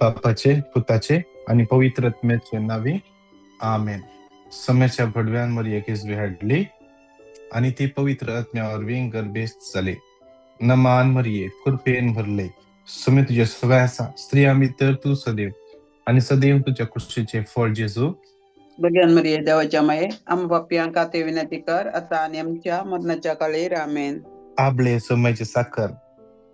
बापाचे, पुताचे आणि पवित्र आत्म्याचे नावे आमेन. समयाच्या भडव्यांवर एकीच हाडली आणि ती पवित्र आत्म्यावर गर्भेस झाले. नमान मरिये कृपेन भरले, सुमे तुझ्या सगळ्याचा स्त्री आम्ही तर तू सदैव आणि सदैव तुझ्या कुशीचे फळ जेजू. भगवान मरिये देवाच्या माये, आम्हा पापियांका ते विनंती कर, आता आणि आमच्या मरणाच्या काळी आमेन. आबले समयाचे साखर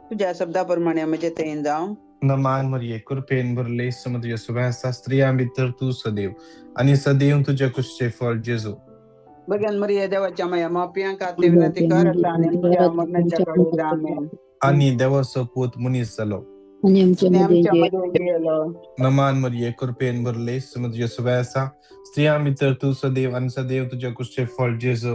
तुझ्या शब्दाप्रमाणे आम्ही जेथे जाऊ. नमान मरिये कृपेन भरले, सुमे तुझ्या सगळ्याचा स्त्री आम्ही तर तू सदैव आणि सदैव तुझ्या कुशीचे फळ जेजू. भगवान मरिये देवाच्या माये, आम्हा पापियांका ते विनंती कर, आता आणि आमच्या मरणाच्या काळी आमेन. आणि देवाचं पूत मुनीस झालो आणि आमच्या मध्ये नमान मरिये कृपेन भरले, सुमे तुझ्या सगळ्याचा स्त्री आम्ही तर तू सदैव आणि सदैव तुझ्या कुशीचे फळ जेजू.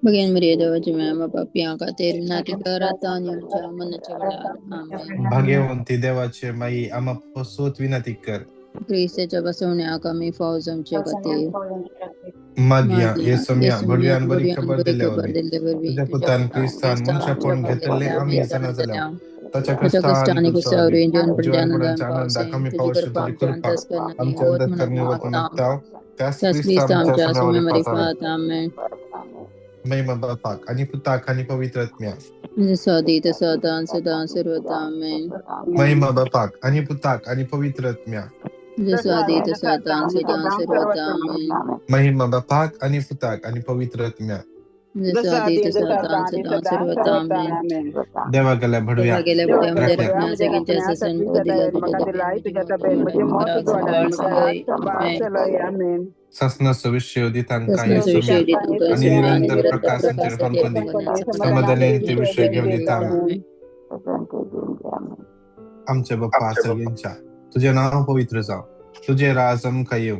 भगवान मरिये देवाच्या माये, आम्हा पापियांका ते विनंती कर, आता आणि आमच्या मरणाच्या वेळेला आमेन. भाग्यवंती देवाचे माई, आम्हा पसोत विनंती कर. ख्रिस्ताच्या बसवण्याक आम्ही फौज आमच्या खातीर मागिया येसम्या भडव्यान बरी खबर खबर दिल्यावर दिल्यावर तुझ्या पुतान क्रिस्तान मनशा कोण घेतले आम्ही जण झाल्या त्याच्या कष्टाने कष्टान जीवनपर्यंत आनंद कमी पाऊस तुझी कृपा आमच्या अंतःकरणी होत म्हणता त्यास ख्रिस्त आमच्या समयामध्ये समयामध्ये पाठवा. पाहत आमेन. महिमा बापाक आणि पुताक आणि पवित्र आत्म्या जसं आधी तसं आता आणि सदा सर्वदा आमेन. महिमा बापाक आणि पुताक आणि पवित्र आत्म्या जसं आधी तसं आता आणि सदा सर्वदा आमेन. महिमा बापाक आणि पुताक आणि पवित्र आत्म्या जसं आधी तसं आता आणि सदा सर्वदा आमेन. देवा गेल्या भडव्या गेल्या बड्यामध्ये रखण्या जगींच्या ससन दिला आमेन. ससनस विषय दितांका ससनस येसुमी विषय दितांका आणि येसुमी निरंतर आणि प्रकाशांचे प्रकाशांचे फलपंदी समाधानाचे विषय घेऊन येता. आमचे बाप्पा सगळ्यांच्या तुझे नाव पवित्र जाव, तुझे राज आमका येऊ,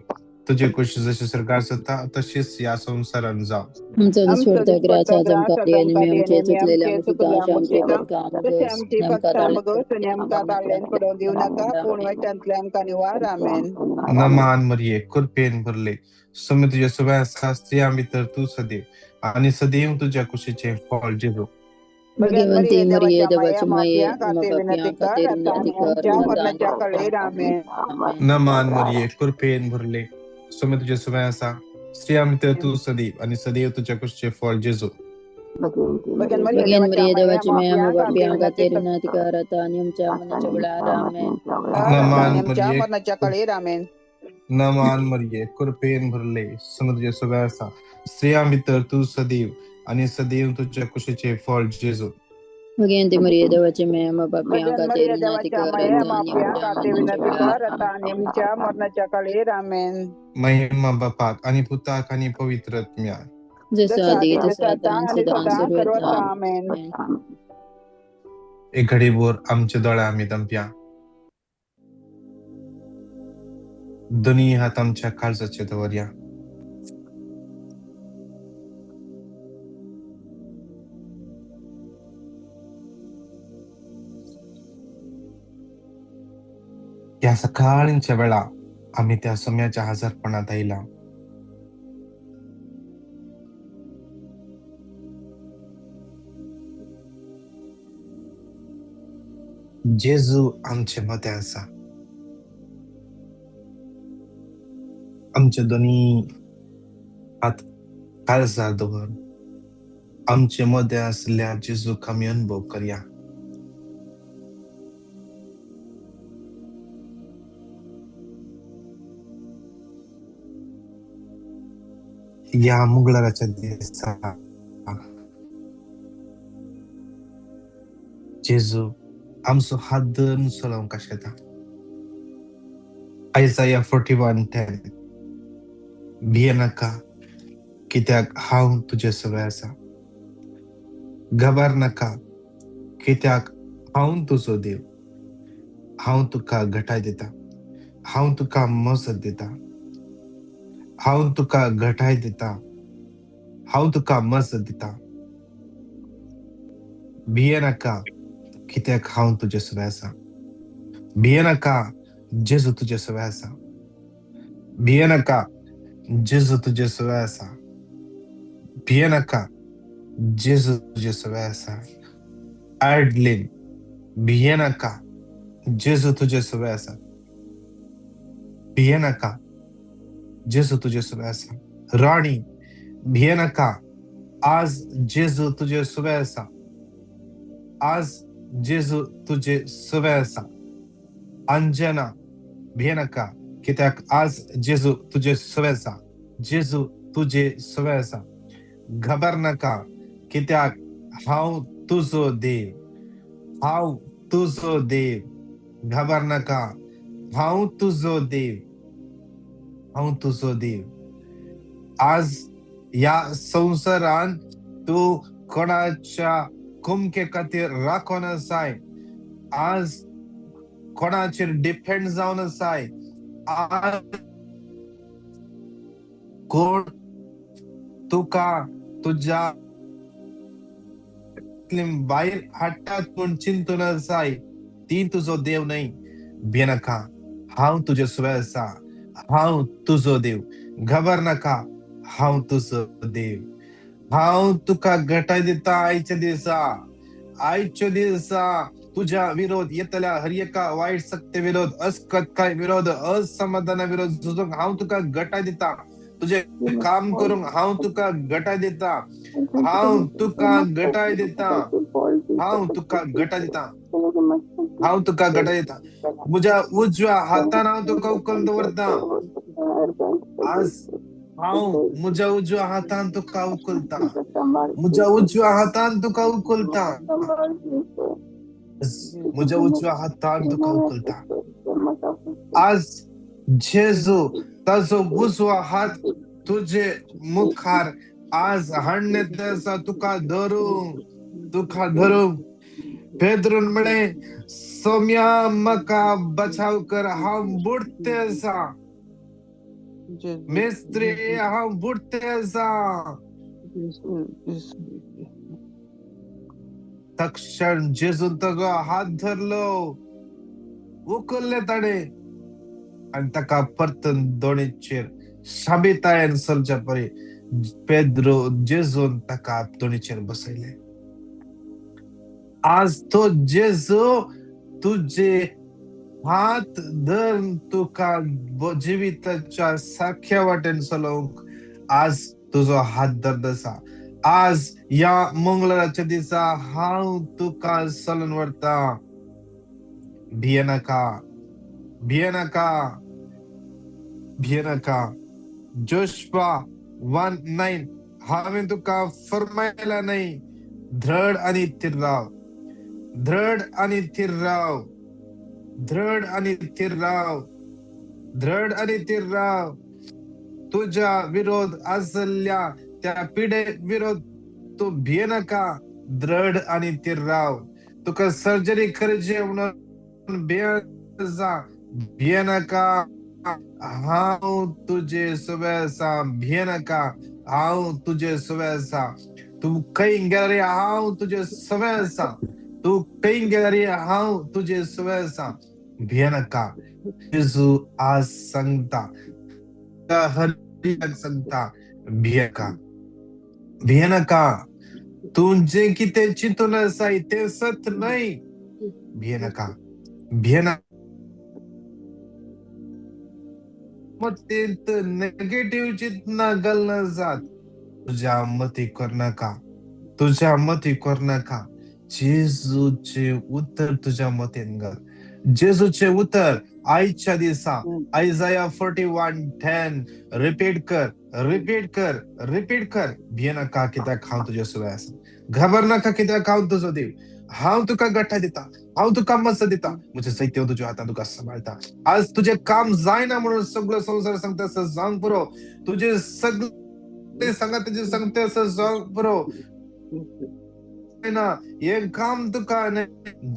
तुझे कुश जशी सरकार सत्ता तशीच या संसारात जाव. आमचा स्वर्ग ग्राचा जमकारी आणि मी आमचे चुकलेल्या मुक्ता आमचे नमान मरिये कृपेन भरले, सुमे तुझ्या सगळ्या स्त्री आम्ही तर तू सदैव आणि सदैव तुझ्या कुशीचे फळ जेजू. भगवंती मरिये देवाची माये, आम्हा पापियांका ते विनंती कर. नमान मरिये कृपेन भरले, सुमे तुझ्या सगळ्या स्त्री आम्ही तर तू सदैव आणि सदैव तुझ्या कुशीचे फळ जेजू. भगवान मरिये देवाची माये, आम्हा पापियांका ते विनंती कर, आता आणि आमच्या मरणाच्या वेळेला आमेन. नमान मरिये कृपेन भरले, सुमे तुझ्या सगळ्या स्त्री आम्ही तर तू सदैव आणि सदैव तुझ्या कुशीचे फळ जेजू. भगवंती मरिये देवाची माये, आम्हा पापियांका ते विनंती कर, आता आणि आमच्या मरणाच्या काळी आमेन. महिमा बापाक आणि पुताक आणि पवित्र आत्म्या जसं आधी तसं आता आणि सदा सर्वदा आमेन. एक घडीभर आमचे डोळे आम्ही दंप्या, दोन्ही हात आमच्या काळजाचे दवरया. या सकाळच्या वेळा आम्ही त्या समयाच्या हजरपणात आईला जेजू आमचे मध्ये असा, आमचे दोन्ही हात काळजार दवर आमचे मध्ये असल्या जेजू आम्ही अनुभव करूया. या मंगळवारच्या दिवसा जेजू आमचो हात धरून चलोवंक कशें आयसाया 41:10 भिये नाका कित्याक हांव तुजे सगळे आसा, घाबर नाका कित्याक हांव तुजो देव, हांव तुका घटाय दिता, हांव तुका मजत दिता, हांव तुका घटाय दिता, हांव तुका मजत दिता. भिये नाका कित्याक हांव तुजे सगळे आसा, भिये नाका जेजू तुजे सगळे आसा, भिये नाका जेजू तुजे सगळे आसा, भिये नाका जेजू तुजे सगळे आसा. आडलीन भिये नाका जेजू तुजे सगळे आसा, भिये नका, जेजू तुझे सुबह असा. राणी, भिये नका, आज जेजू तुझे सुबह असा. आज जेजू तुझे सुबह असा. अंजना, भिये नका, कित्याक आज जेजू तुझे सुबह असा. जेजू तुझे सुबह असा. घबर नका, कित्याक हांव तुजो देव. हांव तुजो देव. घबर नका, हांव तुजो देव. हांव तुजो देव. आज या संवसारान तू कोणाच्या कुमके खातीर राखोन आसाय. आज कोणाचेर डिपेंड जावन आसाय. आज कोण तुका तुझ्या भायर हाडटात म्हूण चिंतून आसाय, ती तुजो देव न्हय. भिये नाका, हांव तुजे सुबह आसा. हांव तुजो देव. घबर नाका, हांव तुजो देव. हांव तुका घटाय दिता आयच्या दिसा. आयच्या दिसा तुझ्या विरोध येतल्या हर एका वाईट सक्ते विरोध, असकत्काय विरोध, असमाधान विरोध झुजूंक हांव तुका घटाय दिता. तुझे काम करूंक हांव तुका घटाय दिता. हांव तुका घटाय दिता. हांव तुका घटाय दिता. हांव तुका घटाय दिता. म्हज्या उजव्या हातान हांव तुका उखलून दवरता. आज हांव म्हज्या उजव्या हातान तुका उखलता. म्हज्या उजव्या हातान तुका उखलता. म्हज्या उजव्या हातान तुका उखलता. आज जेजू ताजो उजवा हात तुझे मुखार आज हाडण्यात आसा. तुका धरूंक पेद्रून म्हणे, सोम्या म्हाका बचाव कर, हांव बुडते आसा. मेस्त्री, हांव बुडते आसा. तक्षण जेजून ताजो हात धरलो, उखलले ताणे आणि ताका परतून दोणीचेर साबितायेन चलच्या परी पेद्रो जेजून ताका दोणीचेर बसयले. आज तो जेजू तुझे हात धरून तुका जिविताच्या सारख्या वाटेन चलोवंक आज तुजो हात धरत आसा. आज या मंगळाराच्या दिसा हांव तुका चलोवन व्हरता. भिये नाका, भिये नाका, भिये नाका. जोशुआ 1:9 हांवें तुका फरमायला न्हय, धड आनी थीर राव. धड आनी थीर राव. धड आनी थीर राव. धड आनी थीर राव. तुझ्या विरोध आसल्या त्या पिडे विरोध तू भिये नाका. धड आनी थीर राव. तुका सर्जरी करची म्हणून भिये नाका. हांव तुजे सुबह आसा. भिये नाका, हांव तुजे सुबह आसा. तू खंय गेला रे, हांव तुजे सुबह आसा. तू खंय गेला रे, हांव तुजे सुबह आसा. भिये नाका. जेजू आज सांगता, हर एक सांगता, भिये नाका. भिये नाका. तू जे कितें चिंतून आसाय तें सत न्हय. भिये नाका. भिये नाका. मतींत नेगेटिव्ह चिंतना घालना जात. तुझ्या मती कर नाका. तुझ्या मती कर नाका. जेजूचे उत्तर तुझ्या मतीन घाल. जेजूचे उत्तर आयच्या दिसा आयजाया 41:10 रिपीट कर, रिपीट कर, रिपीट कर. भिये नाका, कित्याक हांव तुजे सुबह आसा. घबर नाका, कित्याक हांव तुजो देव. हांव तुका घटाय दिता. हांव तुका मस्त दिता. म्हजे सैत्य तुज्या हातान तुका सांबाळटा. आज तुझे काम जायना म्हणून सगळो संवसार सांगता असं जावंक पुरो. तुझे सगळे सांगता सांगता असं जावंक पुरो. हे काम तुका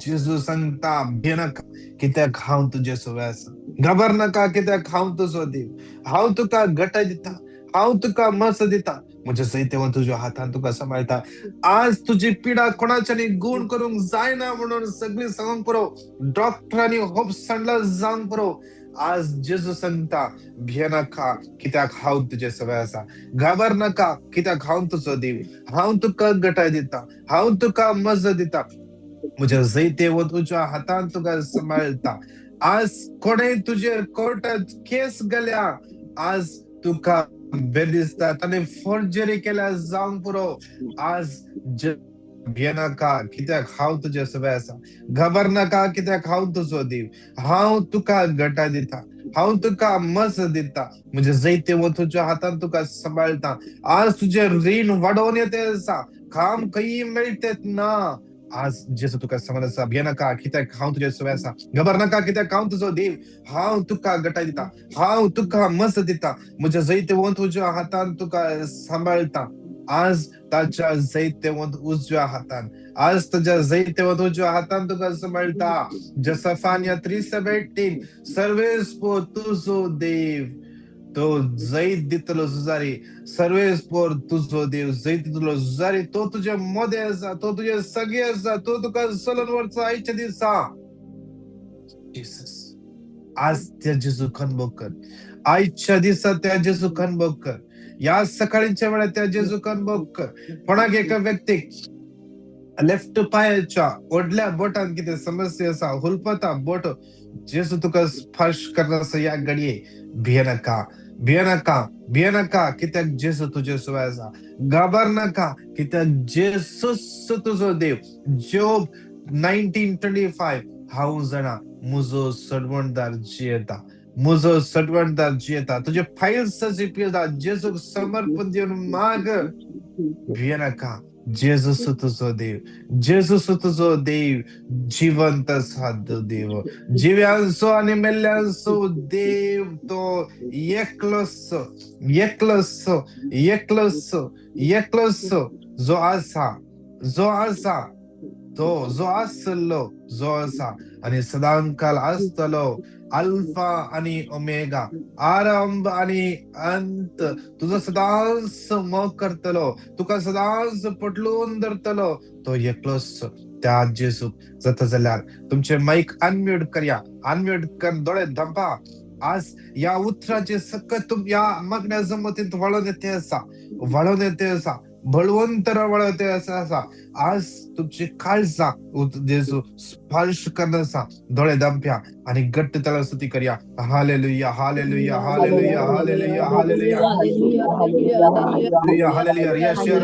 जेजू सांगता, भिये नाका, कित्याक हांव तुजे सुबह आसा. घबर नाका, कित्याक हांव तुजो देव. हांव तुका घटाय दिता. हांव तुका मस्त दिता. म्हजे सैत्य तुज्या हातान तुका सांबाळटा. आज तुझी पिडा कोणाच्यानी गुण करूंक जायना म्हणून सगळी सांगूंक पुरो. डॉक्टरांनी होप सांडला जावंक पुरो. आज जेजू सांगता, भिये नाका, कित्याक हांव तुजे सुबह आसा. घाबर नाका, कित्याक हांव तुजो देव. हांव तुका घटाय दिता. हांव तुका मजत दिता. म्हजे जैते तुज्या हातान तुका सांबाळटा. आज कोणी तुझे कोर्टात केस गेल्या, आज तुका बेदिसता ताणे फोर्जरी केल्या जावंक पुरो. आज भियेनाका कित्याक हांव तुजे सगळे आसा. घाबरनाका कित्याक हांव तुजो देव. हांव तुका गटा दिता, हांव तुका मस दिता. म्हणजे जैते व तुझ्या हातान तुका सांभाळता. आज तुझे रीण वाडोवन येते आसा. काम खंयी मेळटेत ना. आज जेसू तुका सांगता भियेनाका कित्याक हांव तुजे सगळे आसा. घाबरनाका कित्याक हांव तुजो देव. हांव तुका गटाय दिता, हांव तुका मस दिता. म्हणजे जैते व तुझ्या हातान तुका सांभाळता. आज ताच्या जैतेवंत उजव्या हातान, आज ताच्या जैतेवंत उजव्या हातान तुका सांभाळता. जसफानिया 3:17 सर्वेस पोर तुजो देव तो जैत दितलो जुजारी. सर्वेस पोर तुजो देव जैत दितलो जुजारी. तो तुझे मोदे आसा, तो तुझे सगळे आसा, तो तुका चलून व्हरचो आयच्या दिसा. जीसस, आज त्या जेजू खनबोग कर. आजच्या दिसा त्या जेजू खनबोग कर. या सकाळीच्या वेळेत त्या जेजू खनबोग कर. कोणाक एका व्यक्तीक लेफ्ट पायाच्या ओडल्या बोटान कितें समस्या आसा, हुलपता बोट, जेजू तुका स्पर्श करनासो या घडये. भियेनाका, भियेनाका, भियेनाका कित्याक जेजू तुजे सोबत आसा. घाबरनाका कित्याक जेजूच तुजो देव. जोब 19:25 हांव जाणा म्हजो सडवणदार जियेता, म्हजो सडवणदार जियेता. तुजे फायल्स पियेता. जेजूक समर्पण दिवन माग. भियेनाका, जेजूस तुजो देव, जेजूस तुजो देव जिवंत आसा देव. जिव्यांचो आनी मेल्ल्यांचो देव तो एकलोच, एकलोच, एकलोच, एकलोच जो आसा, जो आसा, तो जो आसलो, जो आसा आणि सदांकाल आसतलो. अल्फा आणि ओमेगा, आरंभ आणि अंत. तुझं सदांच मोग करतलो, तुका सदांच पटलून धरतलो. तो एकलोच त्या जेजूक जाता जाल्यार तुमचे माईक अनम्यूट करया. अनम्यूट कर, दोळे धांपा. आज या उतराचे सकत या मागण्या जमतीत वळून येते आसा, वळून येते आसा, बळवंतर वळवते आसा. आज तुमची काळजा जेजू स्पर्श करनासा. दोळे धांप्या आणि घट्ट तळा स्तुती करया. Hallelujah, hallelujah, hallelujah, hallelujah, hallelujah, hallelujah, hallelujah. रियाशिया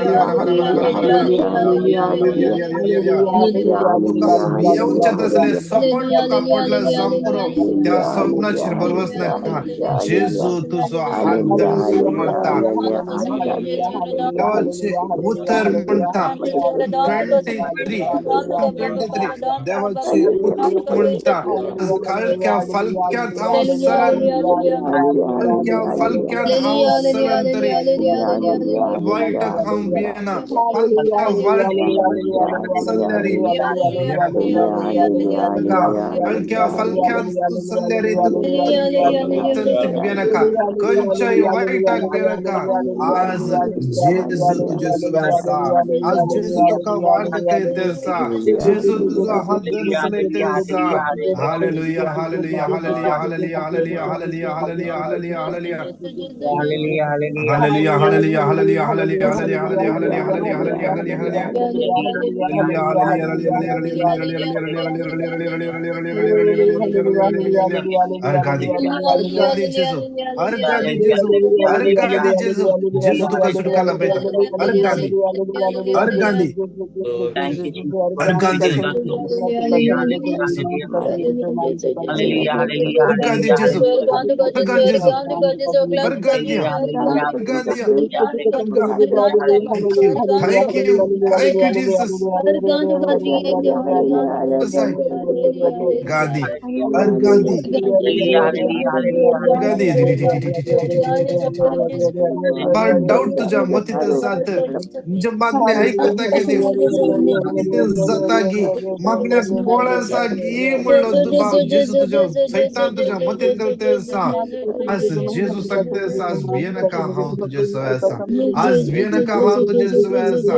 तुका भियेवचें तसलें स्वप्न तुका पडलं जांपुरो. त्या स्वप्नाचेर बरवस नाका. जेजू तुजो हात धरून म्हणटा. देवाचे उतर म्हणता 23 देवाचे उतर म्हणता. हलक्या फलक्यात हांव हलक्या फलक्यात हांव स्थलांतरीत. वायटाक हांव भियेना. हलक्या सल्ल्यारी हलक्या फलक्यात तू सल्ल्यारी भियेनाका. खंयच्याय वायटाक भियेनाका. आज जेजू तुजे सोबत आसा. आज जेजू तुका वाट येते आसा. जेजू तुजो हात धरसले येते आसा. Hallelujah, hallelujah, hallelujah, hallelujah, hallelujah, hallelujah, hallelujah, hallelujah, hallelujah. Hallelujah, hallelujah, hallelujah, hallelujah, hallelujah, hallelujah, hallelujah, hallelujah, hallelujah, hallelujah. Argadi, Argadi Jesu, Argadi Jesu, Argadi Jesu, Jesu tuka sutkala beta. Argadi, Argadi, Thank you, Jesus. Argadi, Hallelujah, hallelujah, Argadi hallelujah, Jesu, Argadi Jesu, Argadia, hallelujah. Argadia, Arga. Thank you, Hallelujah. thank you, thank you, Jesus. Sai, Gadi, Argadi, Argadi. फार doubt तुझ्या मतीत जात. म्हणजे मागण्या ऐकता की देव जाता की मागण्या कोळासा की म्हणलो दुबाव जेजू तुझ्या सैतान तुझ्या मतीत घालते असा. आज जेजू सांगते असा. आज भिये नका हांव तुझे सवय असा. आज भिये नका हांव तुझे सवय असा.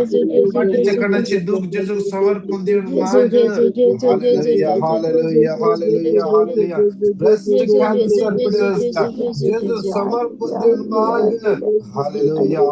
पाठीच्या कणाचे दुःख जेजू समर्पण देऊन माग. Hallelujah, hallelujah, hallelujah, hallelujah. Breast cancer पड़ेगा जेसु समर्पण दिन मांग hallelujah,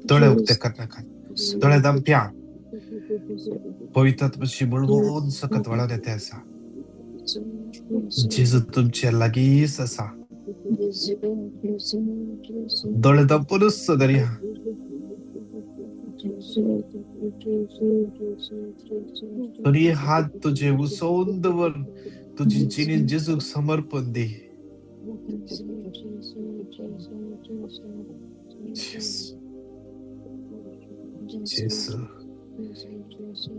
तोळे उक्ते करना का तोळे दम प्या पवित्र आत्म्याची बुळवून सकत वळवण्यात असा जेजू तुमच्या लागीच असा दोळे दम पुरुष दर्या तरी हात तुझे उसोंदवर तुझी जिने जेजू समर्पण दे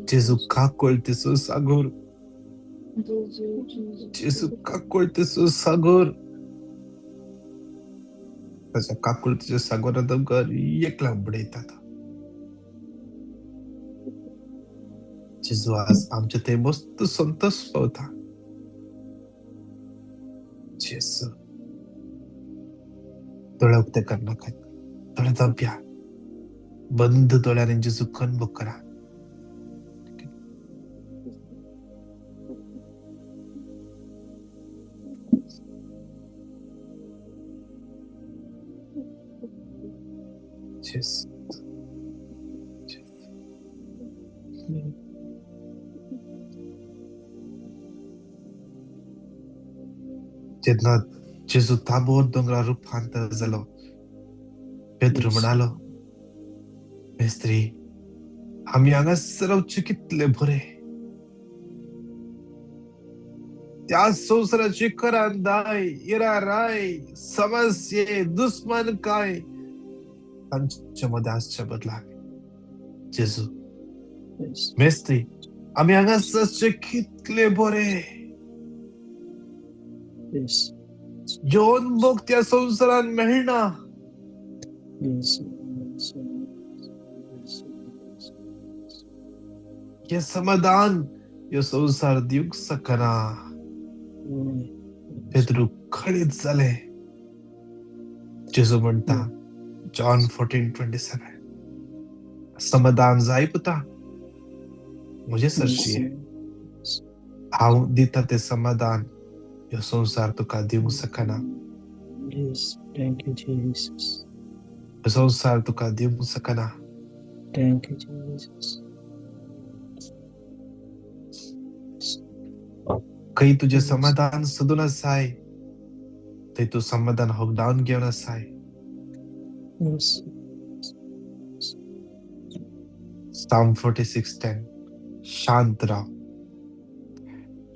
जेजू काकोळतेसो सागोर जेजू काकोळतेसो सागोर त्याच्या काकोळतेच्या सागोरात दमकर एकला उबडयतात जेजू आज आमच्या ते मस्त संतोष पावता जेजू तोळे उक्ते करना काय तोळे दंप्या बंद तोळ्याने जेजू कन करा जेन्ना जेजू ताबोर दोंगरा रूपांतर जालो पेद्रो म्हणालो मेस्त्री आम्ही हांगासर रावचे कितले बरे त्या संवसाराची करांदाय इराराय समस्ये दुश्मन काय तांच्या मध्ये आसच्या बदलाक जेजू मेस्त्री आम्ही हांगासरचे कितले बरे जेवण भोग त्या संवसारान मेळना हे समाधान हे संसार दिवक सकना पेद्रू खळीत जाले जेजू म्हणता जॉन 14:27 समाधान जाय पुता मुझे सरशी हांव दिता ते समाधान ह्यो संसार तुका दिवंक सकना Thank you, Jesus. ह्यो संसार तुका दिवंक सकना Thank you, Jesus. खंय तुझे समाधान सोदून आसाय थंय तू समाधान होकडावन घेवन आसाय Yes. Psalm 46:10 शांत राव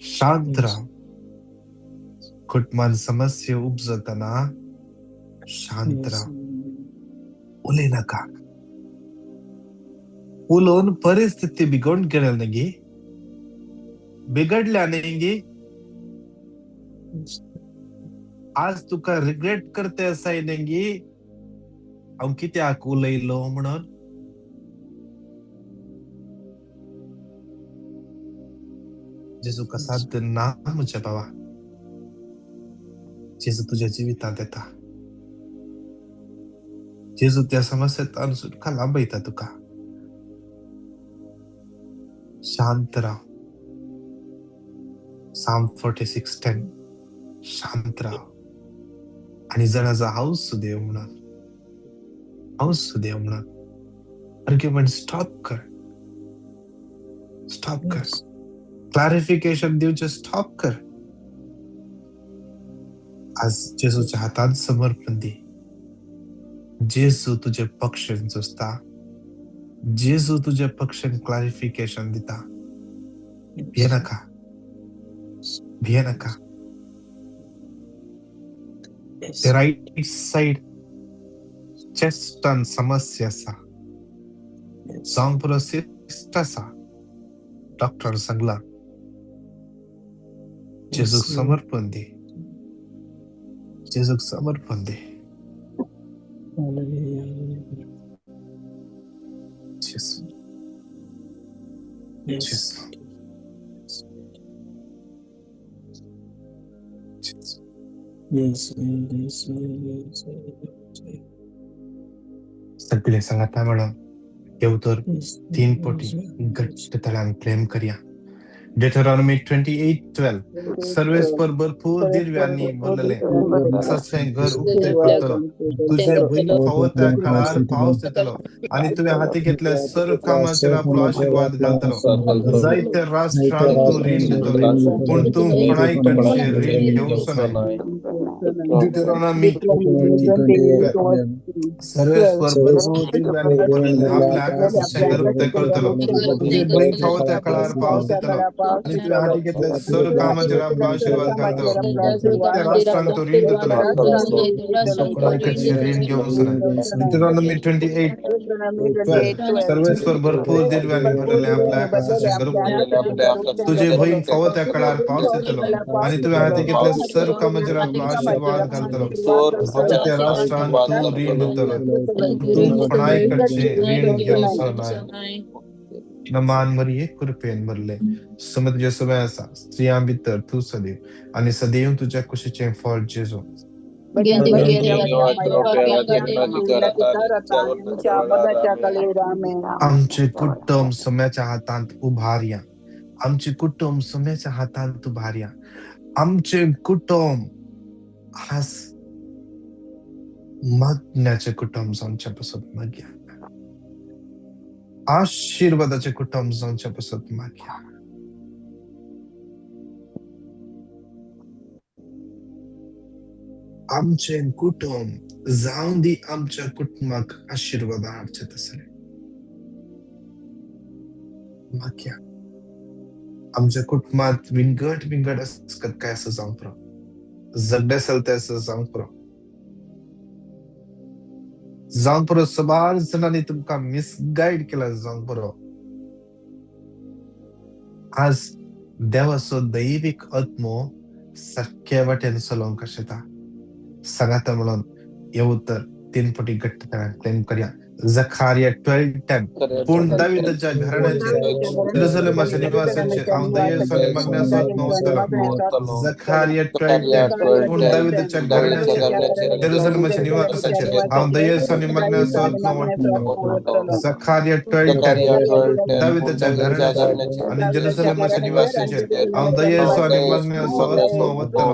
शांत राव कुटुंबान समस्या उपजताना शांत राव उलय नाका उलोवन परिस्थिती बिघडून गेल्या न्ही बिघडल्या न्ही आज तुका रिग्रेट करते असाय न्ही हांव कित्याक उलयलो म्हणून जेजू कसा ना म्हज्या बाबा जेजू तुझ्या जिवितांत येता जेजू त्या समस्येंतल्यान सुटका लांबयता तुका शांत राव Psalm 46:10 शांत राव आणि जणाचा हाऊस सुदेव म्हणून आर्ग्युमेंट स्टॉप कर क्लॅरिफिकेशन दिवचे स्टॉप कर आज जेजूच्या हातात समर्पण दे जेजू तुझे पक्षान जोस्ता जेजू तुझे पक्षान क्लॅरिफिकेशन दिता. भिये नाका, भिये नाका. ते राईट साइड चेस्टान समस्या आसा, जावंक पुरो सिस्ट आसा. डॉक्टर सांगला जेजूक समर्पण दे, जेजूक समर्पण दे. जेजू, जेजू, सगळे सांगता म्हणून येवतर 3 पटी घट्ट तळान क्लेम करया. Deuteronomy 28:12 सर्वेस पर भरपूर दिव्यांनी भरलेले सस्यें घर उक्ते करतलो. तुझे भुईन फावो त्या काळार पावस येतलो आणि तुवें हाती घेतल्या सर्व कामाचेर आपलो आशीर्वाद घालतलो. जायत्या राष्ट्रांक तूं रीण दितलो, पूण तूं कोणाय कडचे रीण घेवंक नाय. Deuteronomy 28:12 सर्वेस पर भरपूर दिव्यांनी भरलेले आपल्या आकाशाचे घर उक्ते करतलो. तुझे भुईन फावो त्या काळार पावस येतलो आणि तुवें हाती घेतल्या सर्व कामाचेर आपलो आशीर्वाद घालतलो. त्या राष्ट्रांक तो रीण दितलो, कोणाकडचे रीण घेवंक नाय. Deuteronomy 28:12 सर्वेस पर भरपूर दिव्यांनी भरलेले आपल्या आकाशाचे घर उक्ते करतलो. तुझे भुईन फावो त्या काळार पावस येतलो आणि तुवें हाती घेतल्या सर्व कामाचेर आपलो आशीर्वाद घालतलो. जायत्या राष्ट्रांक तूं रीण दितलो, तूं कोणाय कडचे रीण घेवंक नाय. नमान मरिये कृपेन भरले समज तुझे सवय आसा. स्त्रियां भितर तूं सदैव आणि सदैव तुझ्या कुशीचें फळ जेजू. आमचे कुटुंब सोम्याच्या हातांत उभारया. आमचे कुटुंब सोम्याच्या हातांत उभारया. आमचे कुटुंब आज मागण्याचे कुटुंब जावचे पासून मागया. आशीर्वादाचे कुटुंब जावचे पासून मागया. आमचे कुटुंब जावं दी आमच्या कुटुंबाक आशीर्वाद हाडचे तसले मागया. आमच्या कुटुंबात विंगड असतात काय असं जावं पुरो, जगडे चलते असं जावं पुरो, जावं पुरो. सबार जणांनी तुमका मिसगाईड केला जावं पुरो. आज देवाचो दैविक आत्मो सारके वाटेन चलोवंक शकता. सांगाता म्हणून येवतर 3 पटी घट्ट क्लेम करया. जखारिया 12:10 पूण दाविदाच्या घराण्याचेर जेरुसलेमाच्या निवासांचेर हांव दयेचो आनी मागण्याचो आत्मा ओतलो. जखारिया 12:10 पूण दाविदाच्या घराण्याचेर जेरुसलेमाच्या निवासांचेर हांव दयेचो आनी मागण्याचो आत्मा ओतलो. जखारिया 12:10 दाविदाच्या घराण्याचेर आणि जेरुसलेमाच्या निवासांचेर हांव दयेचो आनी मागण्याचो आत्मा ओतलो.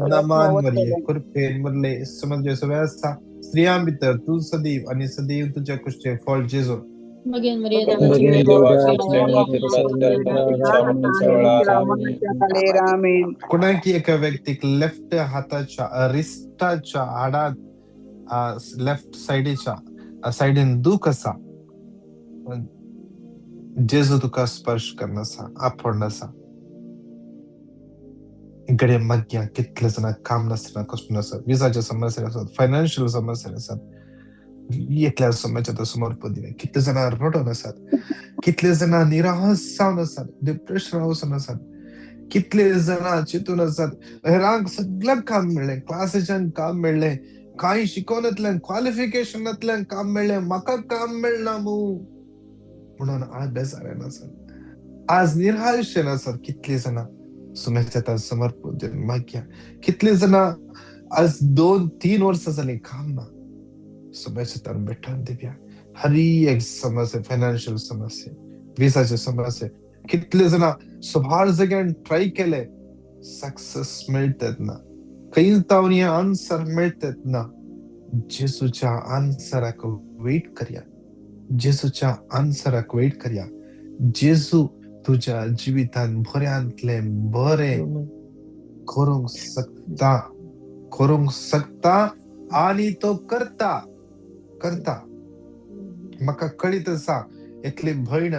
नमान मरिये कृपेन भरले समज सवय आसा. स्त्रियां भितर तूं सदैव आणि सदैव तुझ्या कुशीचें फळ जेजू. कोणाकी एका व्यक्तीक लेफ्ट हाताच्या रिस्टाच्या हाडात लेफ्ट साइडीन दुख आसा, जेजू तुका स्पर्श करनासा, आपणनासा. इकडे मागया. कितले जण काम नसतना कसून आसात, विजाच्या समस्या आसात, फायनान्शियल समस्या आसात. येतल्या समस्या समर्पण दिले. कितले जण रडून आसात, कितले जण निराश जावन आसात, डिप्रेशन वचून आसात, कितले जण चिंतून आसात. हेरांक सगळ्यांक काम मेळ्ळें, क्लासीच्यान काम मेळ्ळें, कांय शिकोवनांतल्यान क्वालिफिकेशनांतल्यान काम मेळ्ळें, म्हाका काम मेळना म्हणून आज बेजारेन आसात, आज निराशेन आसात. कितले जण सुमेच्या समर्पण देऊन मागया. कितले जण आज 2-3 वर्सां जाली काम ना, सुमेच्या बेठून दिव्या. हरी एक समस्या, फायनान्शियल समस्या, विसाचे समस्या. कितले जण सभार जाग्यान ट्राय केले, सक्सेस मेळतात ना, काही तावनी आन्सर मेळतात ना. जेजूच्या आन्सराक वेट करया. जेजूच्या आन्सराक वेट करया. जेजू तुझ्या जिवितान बऱ्यांतले बरे करूंक शकता आणि तो करता. म्हाका कळीत आसा इतली भयण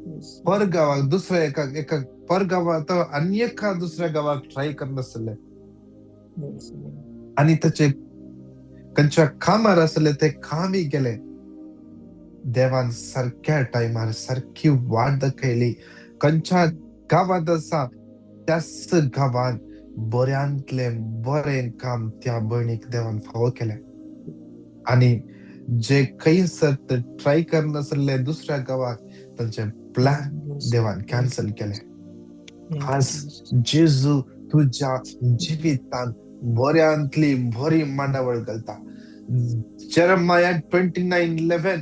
Yes. परगावाक दुसऱ्या एका परगावात आनी एका दुसऱ्या गावाक ट्राय करनासले Yes. आणि ताचे खंयच्या कामार आसले ते कामी गेले. देवान सारक्या टायमार सारकी वाट दाखयली. खंयच्या गावात आसा त्याच गावान बऱ्यांतले बरें काम त्या भयणीक देवान फावो केले. आणि जे खंयसर ट्राय करनासले दुसऱ्या गावाक तांचे प्लॅन Yes. देवान कॅन्सल केले. Thank you, आज Jesus. जेजू तुझ्या जिवितांत बऱ्यांतली बरी मांडावळ घालता. जेरमाया 29:11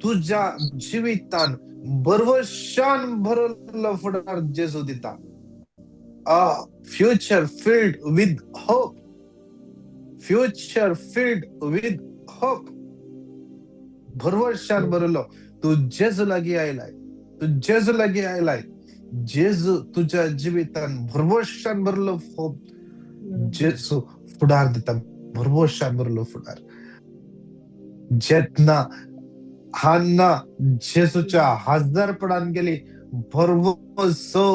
तुझ्या जिवितांत भरवशान भरलो फुडार जेजू दिता. A future filled with hope. Future filled with hope. भरवशान भरलो. तू जेजू लागीं आयलाय. तू जेजू लागीं आयलाय. जेजू तुझ्या जिवितांत भरवशान भरलो होप. जेजू फुडार दिता. भरवशान भरलो फुडार. जेन्ना हान्ना जेजूच्या हजारपणान गेली भरवसो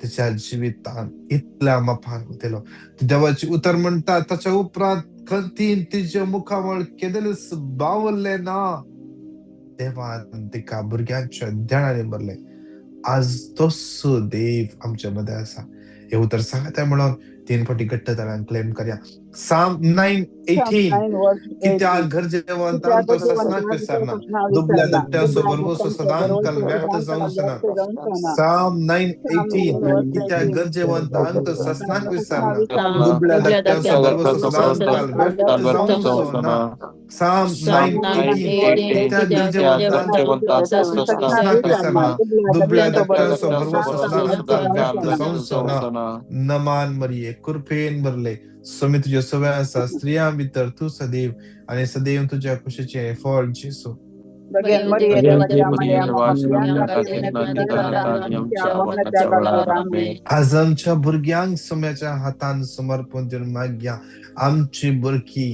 तिच्या जिवितांत इतल्या मापान उतेलो. देवाची उतर म्हणटा ताच्या उपरांत खंतीन तिचे मुखावळ केदलस बावरले ना. देवान तिका भुरग्यांच्या ध्यानाने भरले. आज तोच देव आमच्या मध्ये आसा. हे उतर सांगता म्हणून 3 फावटी घट्ट ताळ्यान क्लेम करया. Psalm 9:18 कित्या गरजेवंतान तो ससनाक विसरना. दुबल्या धाकट्याचो भरवसो सदांकाल व्यर्थ जावंचो ना. Psalm 9:18 कित्या गरजेवंतान तो ससनाक विसरना. दुबल्या धाकट्याचो भरवसो सदांकाल व्यर्थ जावंचो ना. Psalm 9:18 कित्या गरजेवंतान तो ससनाक विसरना. दुबल्या धाकट्याचो भरवसो सदांकाल व्यर्थ जावंचो ना. नमान मरिये कृपेन भरले स्वामी तुझ्या सवय आसा स्त्रियां भितर तू सदैव आणि सदैव तुझ्या कुशीचे फळ जेसू. Bagian Maria Bagian Dewaja Maria Maya Dewaja Maya आज आमच्या भुरग्यांक सोम्याच्या हातान समर्पण दिवन मागया. आमची भुरगी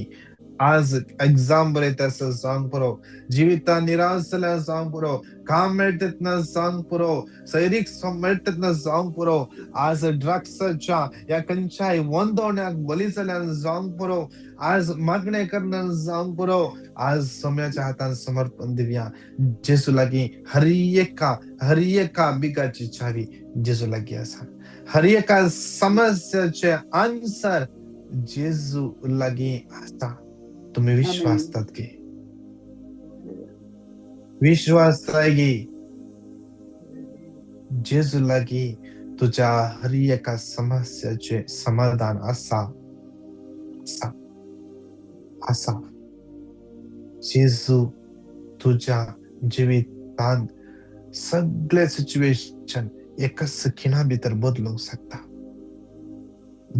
आज एक्झाम बरयता आसतना जावंक पुरो. जिवितांत निराश जाल्यार जावंक पुरो. काम मेळटा तेन्ना जावंक पुरो. सैरीक मेळटा तेन्ना जावंक पुरो. आज ड्रग्साच्या या खंयच्याय वंदवण्याक बली जाल्यार जावंक पुरो. आज मागणे करण्यार जावंक पुरो. आज सोम्याच्या हातान समर्पण दिवया. जेजू लागीं हर एका बिगाची चावी जेजू लागीं आसा. हर एका समस्याचे आन्सर जेजू लागीं आसा. तुम्ही विश्वास तात घे. विश्वास घे. जेजू लागीं तुझ्या हर एका समस्याचे समाधान आसा. जेजू तुझ्या जिवितांत सगळे सिच्युएशन एका सकिना भितर बदलूंक शकता.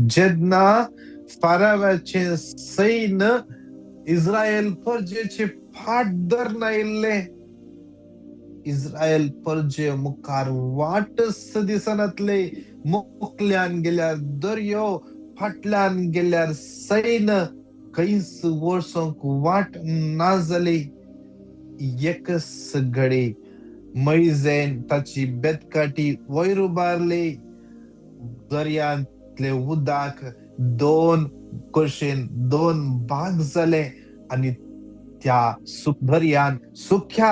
जेन्ना फारावाचे सैन्य इस्रायल पर्जेचे फाट धरून आयिल्ले. इस्रायल पर्जे मुखार वाटच दिसनातले. मुखल्यान गेल्यार दर्यो, फाटल्यान गेल्यार सैन्य. खंयच वचोंक वाट ना जाली. एकच घडी मैजेन ताची बेतकाटी वयर उबारली. दर्यांतले उदक 2 कुशीन 2 भाग जाले आणि त्या दर्यान सुख्या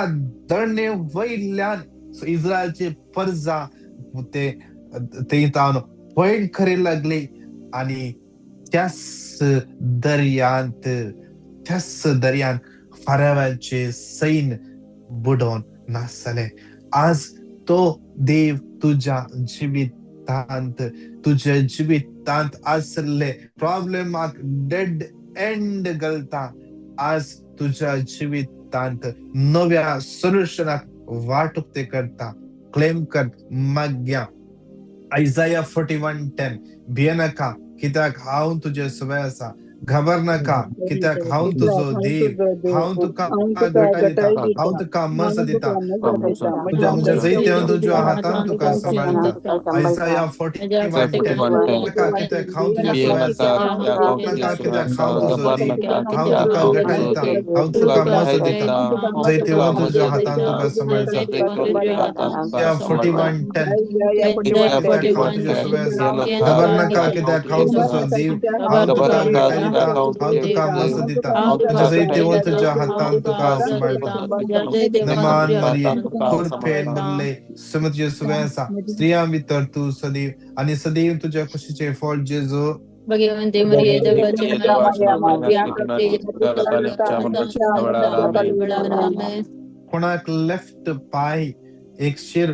दळणे वयल्यान इस्रायलचे प्रजा ते तावन पळण करी लागली आणि त्याच दर्यान फारावाचे सैन्य बुडोवन नास जाले. आज तो देव तुझ्या जिवितांत आसले प्रॉब्लेमाक डेड एंड घालता. आज तुझ्या जिवितांत नव्या सोल्युशनाक वाट उक्ते करता. क्लेम कर मागया. Isaiah 41:10 भियेनाका कित्याक हांव तुजे सवय आसा घाबर नाका कित्याक हांव तुजो देव हांव तुका घटायता हांव तुका मज दिता तुझ्या जैत्यां तुज्या हातान तुका सांबाळटा आयसाया 41:10 नाका कित्याक हांव तुज्या सवयासा नाका कित्याक हांव तुजो देव हांव तुका घटायता हांव तुका मज दिता जैत्यां तुज्या हातान तुका सांबाळटा या 41:10 कित्याक हांव तुज्या सवयासा घाबर नाका कित्याक हांव तुजो देव हांव तुका घटायता हांव तुका मज दिता तुझ्या जैत्यां तुज्या हातान तुका सांबाळटा नमान मरिये खुरपेन मरले समज सवयासा स्त्रियां भितर तू सदैव आणि सदैव तुझ्या कुशीचे फळ जेजू भगवंते मरिये देवाची कोणाक लेफ्ट पाय एक शिर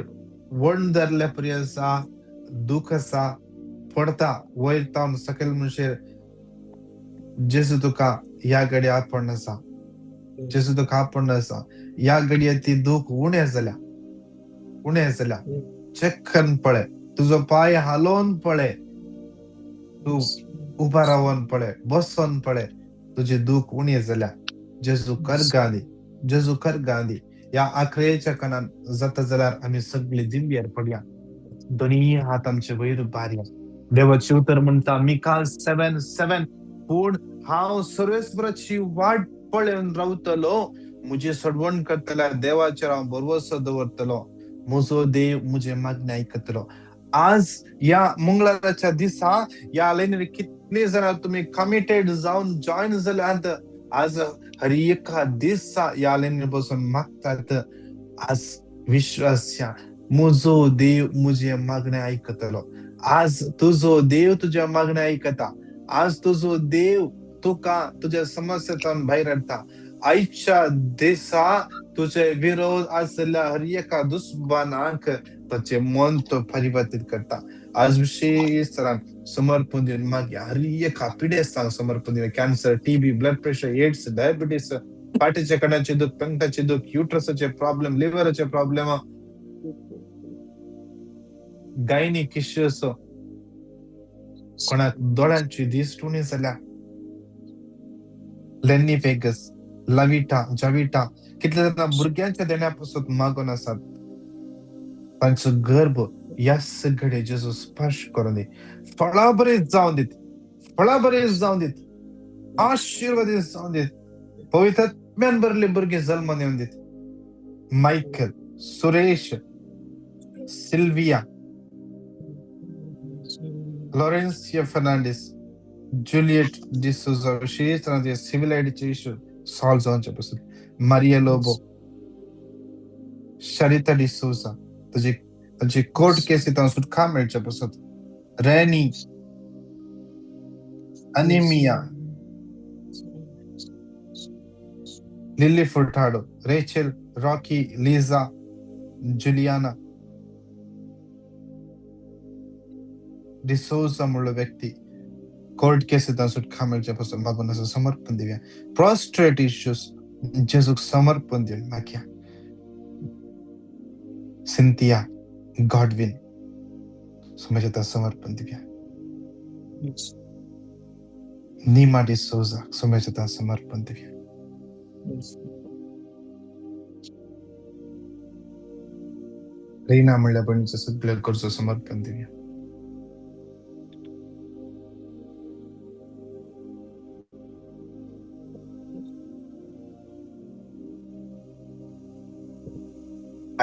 वण धरल्या पर्यंत दुख आसा पडता वयर तावन सकयल म्हणशीर जेजू तुका या घडी आपण आसा जेजू तुका आपण आसा या घडये ती दुख उणें जाल्या चेक करून पळय तुजो पाय हालोवन पळय तू उबा रावन पळय बसोन पळय तुझे दुख उणें जाल्या जेजू कर गांधी या आखरेच्या कणान जाता जाल्यार आमी सगळे दिंब्यार पडया दोनी हात आमचे वयर बारया देवाचे उतर म्हणटा मिकाल 7:7 पूण हांव सर्वेस्पराची वाट पळोवन रावतलो मुझे सडवण करतल्या देवाचेर हांव भरवसो दवरतलो म्हजो देव म्हजे मागणे आयकतलो आज या मंगळाराच्या दिसा या लायनीर कितले जाणां तुम्ही कमिटेड जावन जॉइन जाल्यात आज हर एका दिसा या लायनीर बसून मागतात आज विश्वास या म्हजो देव म्हजे मागणे आयकतलो आज तुझो देव तुझ्या मागणे आयकता आज तुझो देव तुका तुझ्या समस्येतून भायर हाडटा आयच्या दिसा तुझे विरोध आसल्या हर एका दुश्मनाक ताचे मन तो परिवर्तीत करता आज विशेष तरान समर्पण दिवन मागया हर एका पिडेस्तांक समर्पण दिवन cancer TB blood pressure AIDS diabetes पाठीच्या कणाचे दुख पेंगटाचे दुख युट्रसाचे प्रॉब्लेम लिव्हराचे प्रॉब्लेम गायनिक इश्यूज कोणाक दोळ्यांची दिसटुणी जाल्या लेनी पेगस लाविटा जाविटा कितले जाणां भुरग्यांच्या देण्यापासून मागून आसात तांचो गर्भ या सगळे जेजू स्पर्श करून दी फळां बरे जावन दीत आशीर्वादीत जावन दीत पवित्र आत्म्यान भरले भुरगे जल्मान येवन दीत Michael Suresh Sylvia Laurencia Fernandes Juliet D'Souza विशेष तरांचे सिव्हिल आयडीचे इश्यू सॉल्व जावचे पासून मारिया लोबो शरिता डिसोजा ताची कोर्ट केसींतल्यान सुटका मेळचे पासून रॅनी अनिमिया Lily Furtado Rachel Rocky Liza Juliana D'Souza म्हणलो व्यक्ती कोर्ट केसींतल्यान सुटका मेळचे पासून मागून असं समर्पण दिवया प्रॉस्ट्रेट इश्यूज जेजूक समर्पण दिवन मागया सिंथिया गॉडविन समाजात समर्पण दिवया नीमा डिसोजा समाजात समर्पण दिवया रीना म्हणल्या बहिणीचं सगळ्या गरजो समर्पण दिवया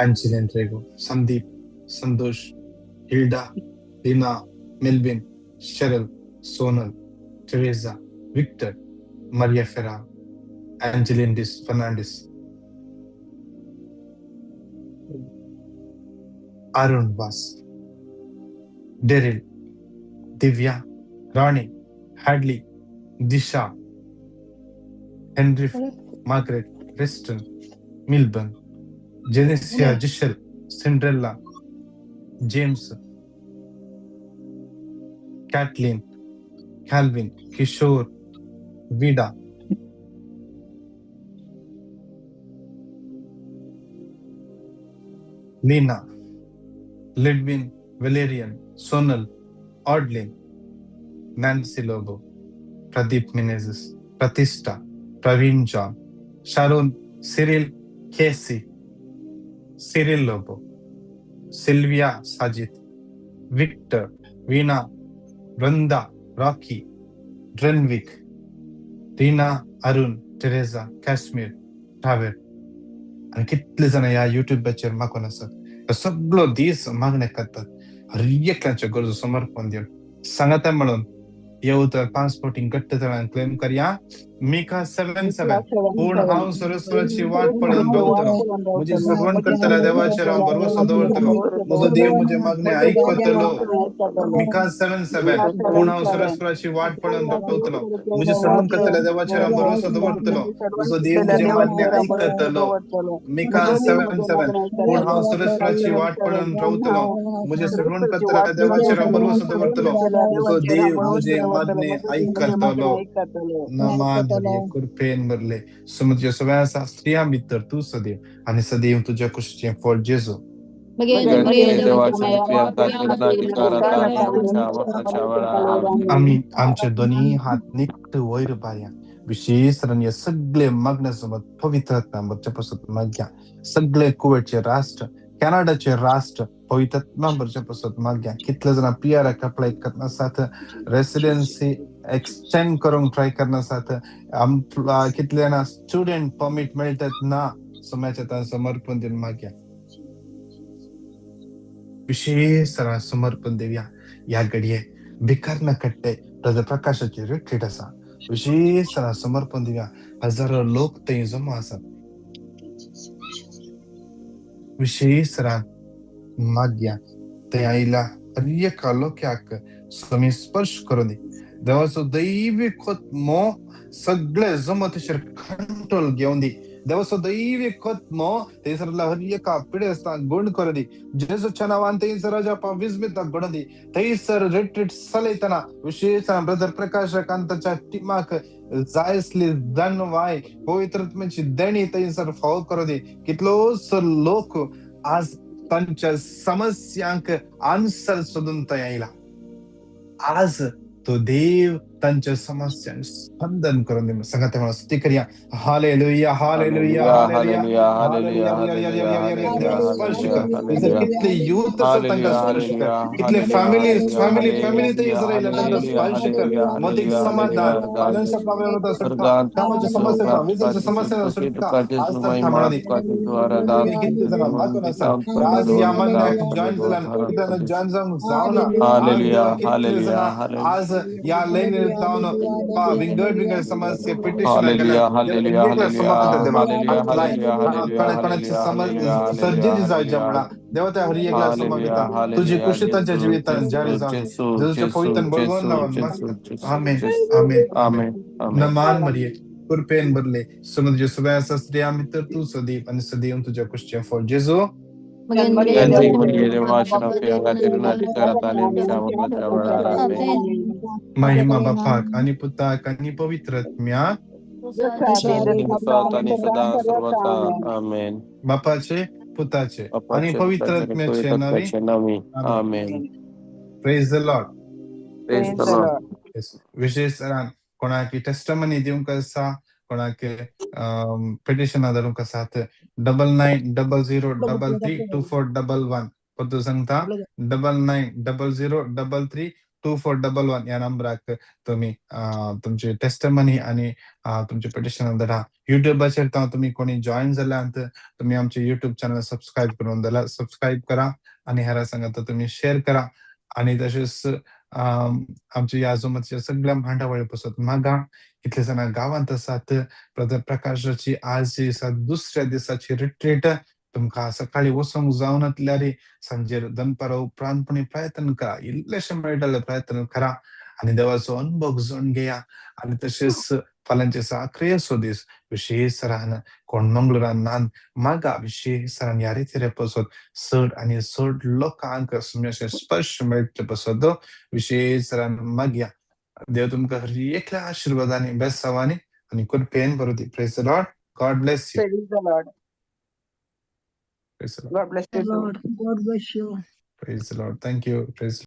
Angel Entrego, Sandeep, Sandosh, Hilda, Lina, Melvin, Cheryl, Sonal, Teresa, Victor, Maria Ferra, Angeline Fernandez, Arun Vas, Daryl, Divya, Rani, Hadley, Disha, Henry, Margaret, Preston, Milburn, Genesia, Giselle, Cinderella, James, Kathleen, Calvin, Kishore, Vida, Lena, Lidwin, Valerian, Sonal, Audlin, Nancy Lobo, Pradeep Menezes, Pratishta, Praveen John, Sharon, Cyril, Casey, Cyril Lobo, Sylvia Sajid, Victor, Veena, Vrunda, Rocky, Drenvik, Rina, Arun, Teresa, Kashmir, Taver. आणि कितले जण या युट्यूबाचेर मागून आसात सगळो दीस मागणे करतात हर एकल्याच्या गरजो समर्पण दिवन सांगात म्हणून येवतर पासपोर्टिंग घट्ट तळान क्लेम करया मिका 7:7 पूर्ण हांव सरस्वतीची वाट पळोवन रावतलो म्हजी सगवण करतल्या देवाचेर हांव भरवसो दवरतलो म्हजो देव म्हजे मागणे आयकतलो मिका 7:7 पूर्ण हांव सरस्वतीची वाट पळोवन रावतलो म्हजी सगवण करतल्या देवाचेर हांव भरवसो दवरतलो म्हजो देव म्हजे मागणे आयकतलो मिका 7:7 पूर्ण हांव सरस्वतीची वाट पळोवन रावतलो म्हजे सगवण करतल्या देवाचेर हांव भरवसो दवरतलो म्हजो देव म्हजे मागणे आयकतलो नमान कृपेन भरले समुद्र सगळ्या स्त्रिया मित्र तू सदैव आणि सदैव तुझ्या कुशीचे फळ जेजू आम्ही आमचे दोन्ही हात निकट वयर बाया विशेष रण्य सगळे मग्नासोबत पवित्र आत्म्याच्या पासून माग्या सगळे कुवेटचे राष्ट्र कॅनडाचे राष्ट्र पवित्र आत्म्याच्या पासून माग्या कितले जण पीआर अप्लाय करण्यासाठी रेसिडेन्सी एक्सटेंड करूंक ट्राय करण्यासाठी कितले जाणां स्टुडंट परमिट मेळटात ना समाजात समर्पण दिवन माग्या विशेष समर्पण देऊया या घडये भिकार न कट्टे ब्रदर प्रकाशाची रिट्रीट असा विशेष समर्पण देऊया हजारो लोक ते जमा असतात विशेष माग्या ते आईला एका लोक्याक स्वामी स्पर्श करू दे देवाचो दैविक मो सगळे जमतेचेर कंट्रोल घेवन दी देवाचो दैविक मो थंयसरल्या हर एका पिडेस्तांक गुण करू दी जेजूच्या नांवान थंयसर राजा विस्मिताक घडोवन दी थंयसर रिट्रीट चलयतना विशेष ब्रदर प्रकाश कांताच्या टिमाक जाय असली जाणवाय पवित्रत्वाची देणी थंयसर फावो करू दी कितलोच लोक आज तांच्या समस्यांक आन्सर सोदून थंय आयला आज तो देव तांच्या समस्यांक स्पंदन करून दे सगळ्या तेव्हा स्तुती करूया हालेलुया हालेलुया हालेलुया हालेलुया स्पर्श कर कितले यूथ असतात तांकां स्पर्श कर कितले फॅमिली ते इस्रायला तांकां स्पर्श कर मौतिक समाधान फायनान्शियल प्रॉब्लेम सुटका कामाच्या समस्या विजेच्या समस्या सुटका आज तर थांबणार कितले जण लागून असतात आज या मंडळात जॉईन झाला कितले जॉईन जाऊन जाऊन आज या लाईन जाऊन विंगड समस्या पिटिशन सर्जरी जायच्या म्हणा देवा त्या हरी एकला समर्पिता तुझी खुशी त्यांच्या जीवितात जारी जावी जेजूच्या पवित्र बळगून लावून आमेन आमेन नमान मरिये कृपेन बदले समुद्र सगळ्या स्त्रिया मित्र तू सदैव आणि सदैव तुझ्या खुशीचे फळ जेजू महिमा बापाक आणि पुताक आणि पवित्र बापाचे पुताचे आणि पवित्र नावी आमेन प्रेज द लॉर्ड विशेष कोणाक टेस्टमनी दिवंक आसा कोणाक पिटिशन धाडूंक आसा 9900332411 परतू सांगता 9900332411 या नंबराक तुम्ही तुमचे टेस्टमनी आणि तुमचे पिटिशन धाडा युट्यूबाचेर तुम्ही कोणी जॉईन जाल्यात तुम्ही आमचे युट्यूब चॅनल सबस्क्राईब करून दला सबस्क्राईब करा आणि हेरा सांगा तुम्ही शेअर करा आणि तसेच आमच्या या जोमतच्या सगळ्या भांडावळी पासून मागा इतले जण गावांत आसात ब्रदर प्रकाशाची आज दुसऱ्या दिसाची रिट्रीट तुमकां सकाळी वचोंक जावनातल्यार सांजे दनपारा उपरांतपणी प्रयत्न करा इल्लेशे मेळटले प्रयत्न करा आणि देवाचो अनुभव जाणून घेया आणि तशेंच फाल्यांचे साखरे दीस विशेष सरान कोणमंगळुरान मागा विशेष सरान ह्या रितीर पासून चड लोकांक स्पर्श मेळचे पासून विशेष सरान मागया देव तुमकां हर एकल्या आशिर्वादांनी बेसावांनी आणि कृपेन भरू दी praise the Lord God bless you God bless you. Praise the Lord. Thank you. Praise